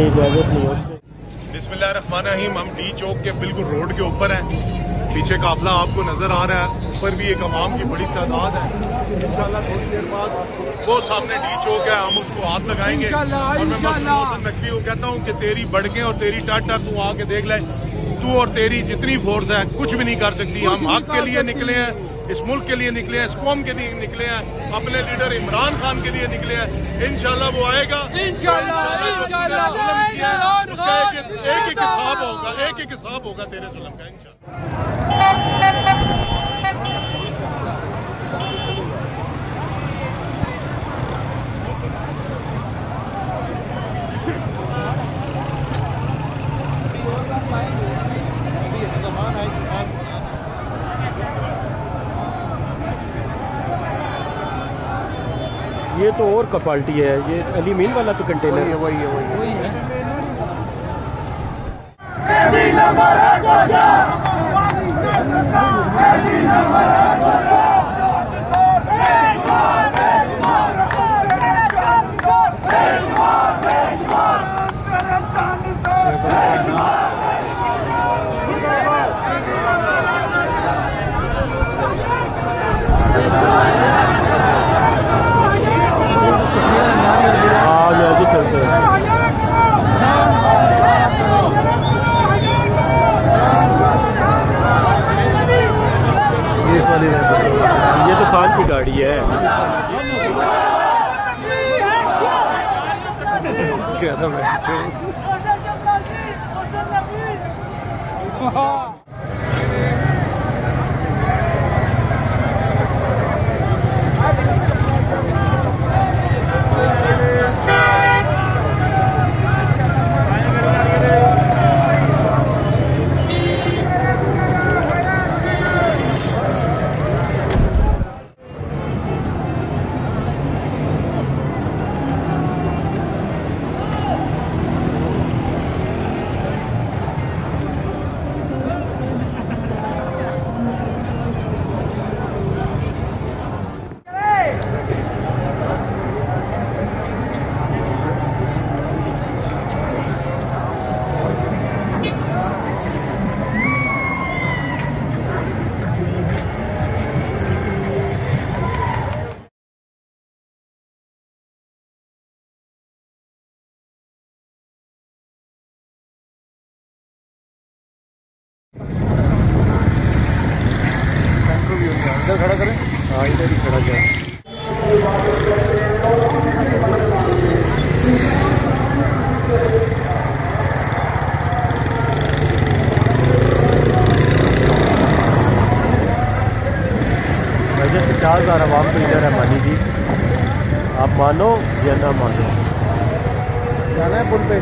नहीं, इजाजत नहीं है। बिस्मिल्लाहिर्रहमानिर्रहीम। हम डी चौक के बिल्कुल रोड के ऊपर हैं। पीछे काफिला आपको नजर आ रहा है, ऊपर भी एक अवाम की बड़ी तादाद है। इंशाल्लाह थोड़ी देर बाद वो सामने डी चौक है, हम उसको हाथ लगाएंगे। और मैं मोहसिन नकवी को कहता हूँ कि तेरी बड़के और तेरी टाटा तू आके देख ले, तू और तेरी जितनी फोर्स है कुछ भी नहीं कर सकती। हम हक के लिए निकले हैं, इस मुल्क के लिए निकले हैं, इस कौम के लिए निकले हैं, अपने लीडर इमरान खान के लिए निकले हैं। इंशाल्लाह वो आएगा, इंशाल्लाह उसका एक एक हिसाब होगा तेरे जुल्म का इंशाल्लाह। ये तो और कपाल्टी है, ये अली मीन वाला तो कंटेनर वही है। ये तो खान की गाड़ी है। क्या था मैं खड़ा करें? हाँ, इधर ही खड़ा जाए। वैसे 50,000 आवाम तो इधर है मानी जी, आप मानो या ना मानो। जाना है पुल पे।